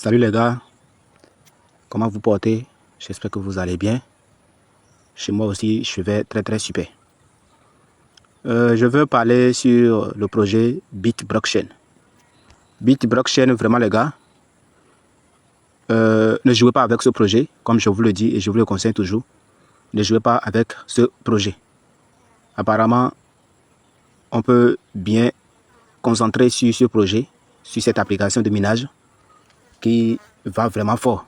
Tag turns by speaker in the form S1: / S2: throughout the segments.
S1: Salut les gars, comment vous portez? J'espère que vous allez bien. Chez moi aussi, je vais très super. Je veux parler sur le projet BitBlockchain. BitBlockchain, vraiment les gars, ne jouez pas avec ce projet, comme je vous le dis et je vous le conseille toujours. Ne jouez pas avec ce projet. Apparemment, on peut bien concentrer sur ce projet, sur cette application de minage qui va vraiment fort.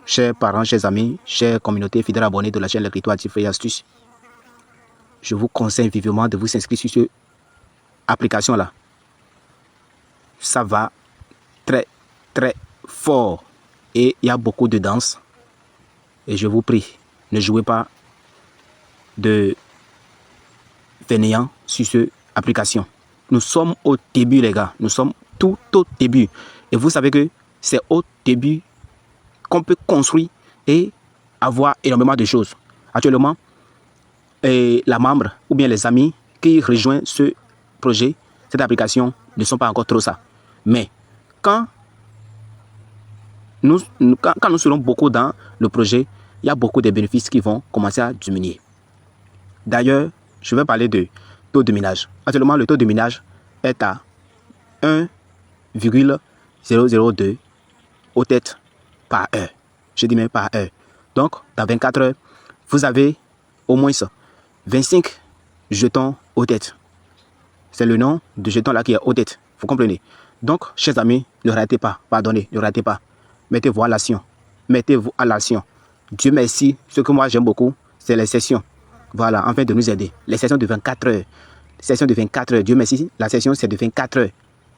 S1: Chers parents, chers amis, chers communautés fidèles abonnés de la chaîne L'écriture Actif et Astuces, je vous conseille vivement de vous inscrire sur cette application-là. Ça va très fort et il y a beaucoup de danse. Et je vous prie, ne jouez pas de fainéant sur cette application. Nous sommes au début, les gars. Nous sommes tout au début. Et vous savez que c'est au début qu'on peut construire et avoir énormément de choses. Actuellement, la membre ou bien les amis qui rejoignent ce projet, cette application, ne sont pas encore trop ça. Mais quand nous serons beaucoup dans le projet, il y a beaucoup de bénéfices qui vont commencer à diminuer. D'ailleurs, je vais parler de taux de minage. Actuellement, le taux de minage est à 1,002 octets par heure. Je dis même par heure. Donc, dans 24 heures, vous avez au moins 25 jetons octets. C'est le nom de jeton là qui est octet. Vous comprenez? Donc, chers amis, ne ratez pas. Pardonnez, ne ratez pas. Mettez-vous à l'action. Mettez-vous à l'action. Dieu merci. Ce que moi j'aime beaucoup, c'est les sessions. Voilà, afin de nous aider. Les sessions de 24 heures. Session de 24 heures. Dieu merci. La session, c'est de 24 heures.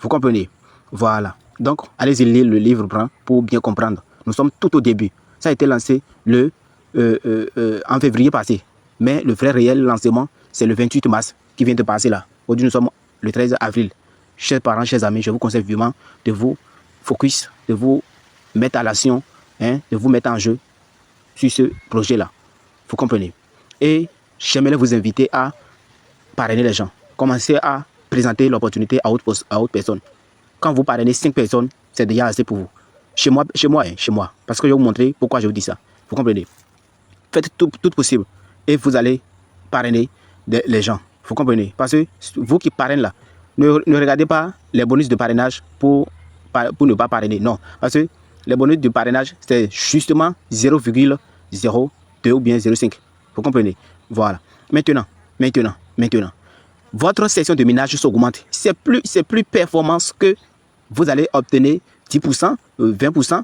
S1: Vous comprenez? Voilà. Donc, allez-y lire le livre blanc pour bien comprendre. Nous sommes tout au début. Ça a été lancé en février passé. Mais le vrai réel lancement, c'est le 28 mars qui vient de passer là. Aujourd'hui, nous sommes le 13 avril. Chers parents, chers amis, je vous conseille vivement de vous focus, de vous mettre à l'action, de vous mettre en jeu sur ce projet-là. Vous comprenez? Et j'aimerais vous inviter à parrainer les gens. Commencez à présenter l'opportunité à autre personne. Quand vous parrainez 5 personnes, c'est déjà assez pour vous. Chez moi. Parce que je vais vous montrer pourquoi je vous dis ça. Vous comprenez? Faites tout possible et vous allez parrainer les gens. Vous comprenez? Parce que vous qui parrainez là, ne regardez pas les bonus de parrainage pour ne pas parrainer. Non. Parce que les bonus de parrainage, c'est justement 0,02 ou bien 0,5. Vous comprenez? Voilà. Maintenant. Votre session de minage s'augmente. C'est plus performance que vous allez obtenir 10%, 20%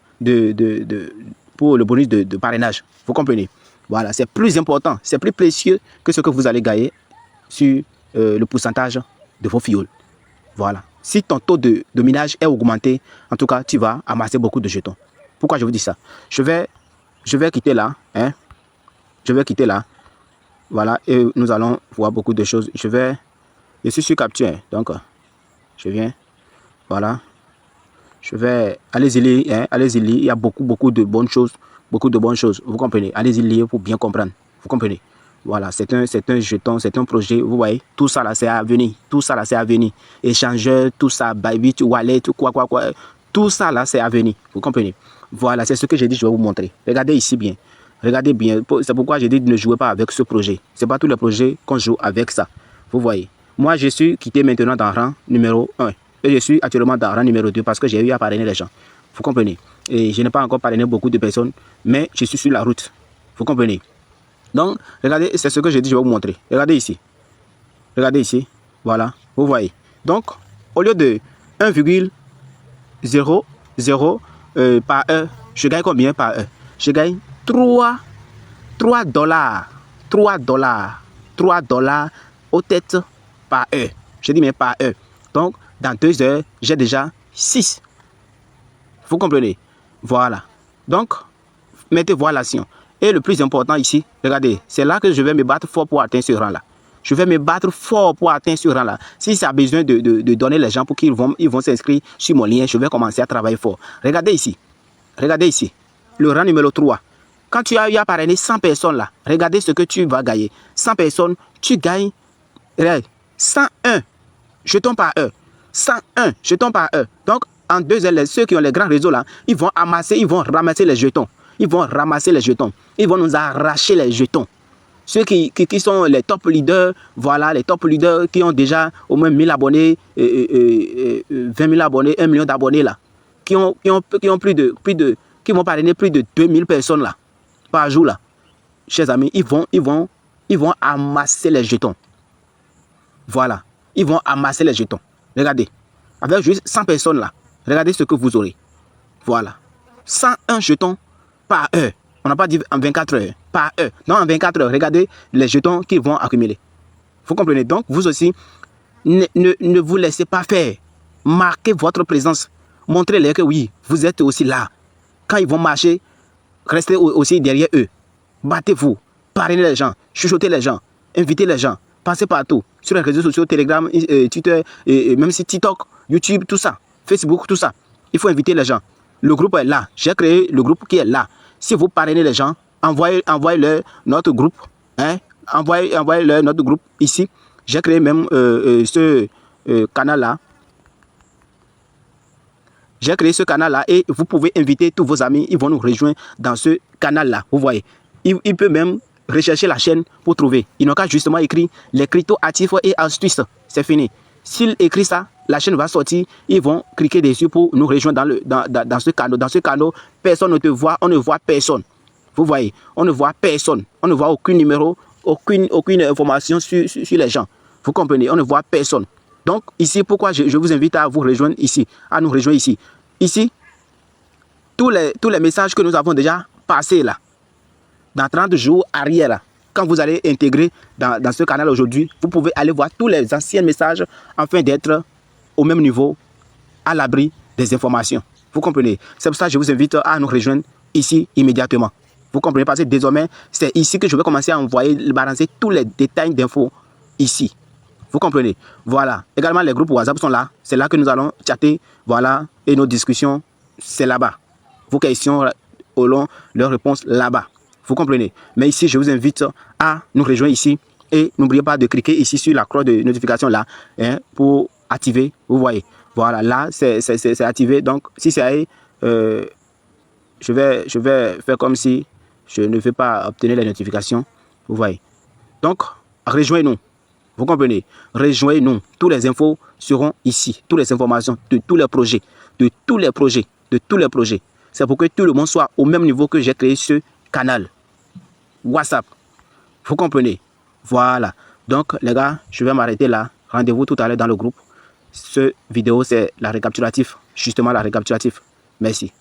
S1: pour le bonus de parrainage. Vous comprenez? Voilà, c'est plus important, c'est plus précieux que ce que vous allez gagner sur le pourcentage de vos fioles. Voilà. Si ton taux de minage est augmenté, en tout cas, tu vas amasser beaucoup de jetons. Pourquoi je vous dis ça? Je vais quitter là. Je vais quitter là. Voilà, et nous allons voir beaucoup de choses. Je suis sur capture, donc je viens. Voilà. Je vais, allez-y lire, allez-y lire. Il y a beaucoup de bonnes choses. Beaucoup de bonnes choses. Vous comprenez? Allez-y lire pour bien comprendre. Vous comprenez? Voilà, c'est un jeton, c'est un projet. Vous voyez, tout ça là, c'est à venir. Tout ça là, c'est à venir. Échangeur, tout ça, Bybit, Wallet, quoi. Tout ça là, c'est à venir. Vous comprenez? Voilà, c'est ce que j'ai dit, je vais vous montrer. Regardez ici bien. Regardez bien. C'est pourquoi j'ai dit ne jouez pas avec ce projet. Ce n'est pas tous les projets qu'on joue avec ça. Vous voyez? Moi, je suis quitté maintenant dans le rang numéro 1. Et je suis actuellement dans le rang numéro 2 parce que j'ai eu à parrainer les gens. Vous comprenez? Et je n'ai pas encore parrainé beaucoup de personnes, mais je suis sur la route. Vous comprenez? Donc, regardez, c'est ce que j'ai dit, je vais vous montrer. Regardez ici. Regardez ici. Voilà. Vous voyez? Donc, au lieu de 1,00 par heure, je gagne combien par heure? Je gagne 3 dollars. 3 dollars aux têtes par heure. Je dis mais par heure. Donc, dans 2 heures, j'ai déjà 6. Vous comprenez? Voilà. Donc, mettez-vous à l'action. Et le plus important ici, regardez, c'est là que je vais me battre fort pour atteindre ce rang-là. Je vais me battre fort pour atteindre ce rang-là. Si ça a besoin de donner les gens pour qu'ils vont s'inscrire sur mon lien, je vais commencer à travailler fort. Regardez ici. Regardez ici. Le rang numéro 3. Quand tu as eu à parrainer 100 personnes là, regardez ce que tu vas gagner. 100 personnes, tu gagnes 101 jetons par heure. 101 jetons par heure. Donc, En 2 heures, ceux qui ont les grands réseaux là, ils vont ramasser les jetons. Ils vont ramasser les jetons. Ils vont nous arracher les jetons. Ceux qui sont les top leaders, voilà, les top leaders qui ont déjà au moins 1000 abonnés, 20 000 abonnés, 1 million d'abonnés là, qui ont qui vont parrainer plus de 2000 personnes là, par jour là. Chers amis, ils vont amasser les jetons. Voilà, ils vont amasser les jetons. Regardez, avec juste 100 personnes là, regardez ce que vous aurez. Voilà, 101 jetons par heure. On n'a pas dit en 24 heures, par heure. Non, en 24 heures, regardez les jetons qu'ils vont accumuler. Vous comprenez? Donc, vous aussi, ne vous laissez pas faire. Marquez votre présence. Montrez-leur que oui, vous êtes aussi là. Quand ils vont marcher, restez aussi derrière eux. Battez-vous, parrainez les gens, chuchotez les gens, invitez les gens, passez partout. Sur les réseaux sociaux, Telegram, Twitter, même si TikTok, YouTube, tout ça, Facebook, tout ça. Il faut inviter les gens. Le groupe est là. J'ai créé le groupe qui est là. Si vous parrainez les gens, envoyez-leur notre groupe. Hein? Envoyez-leur notre groupe ici. J'ai créé même ce canal-là. J'ai créé ce canal-là et vous pouvez inviter tous vos amis. Ils vont nous rejoindre dans ce canal-là. Vous voyez. Il peut même rechercher la chaîne pour trouver. Ils n'ont qu'à justement écrire les crypto actifs et astuces. C'est fini. S'ils écrivent ça, la chaîne va sortir. Ils vont cliquer dessus pour nous rejoindre dans ce canal. Dans ce canal, personne ne te voit. On ne voit personne. Vous voyez, on ne voit personne. On ne voit aucun numéro, aucune information sur les gens. Vous comprenez, on ne voit personne. Donc, ici, pourquoi je vous invite à vous rejoindre ici, à nous rejoindre ici. Ici, tous les messages que nous avons déjà passés là, dans 30 jours arrière, là, quand vous allez intégrer dans ce canal aujourd'hui, vous pouvez aller voir tous les anciens messages afin d'être au même niveau, à l'abri des informations. Vous comprenez? C'est pour ça que je vous invite à nous rejoindre ici immédiatement. Vous comprenez? Parce que désormais, c'est ici que je vais commencer à envoyer, balancer tous les détails d'infos ici. Vous comprenez? Voilà. Également, les groupes WhatsApp sont là. C'est là que nous allons chatter. Voilà. Et nos discussions, c'est là-bas. Vos questions auront leurs réponses là-bas. Vous comprenez? Mais ici, je vous invite à nous rejoindre ici. Et n'oubliez pas de cliquer ici sur la croix de notification là, hein, pour activer. Vous voyez? Voilà. Là, c'est activé. Donc, si c'est je vais faire comme si je ne veux pas obtenir les notifications. Vous voyez? Donc, rejoignez-nous. Vous comprenez? Rejoignez-nous. Toutes les infos seront ici. Toutes les informations de tous les projets. De tous les projets. De tous les projets. C'est pour que tout le monde soit au même niveau que j'ai créé ce canal WhatsApp. Vous comprenez? Voilà. Donc, les gars, je vais m'arrêter là. Rendez-vous tout à l'heure dans le groupe. Cette vidéo, c'est la récapitulative. Justement, la récapitulative. Merci.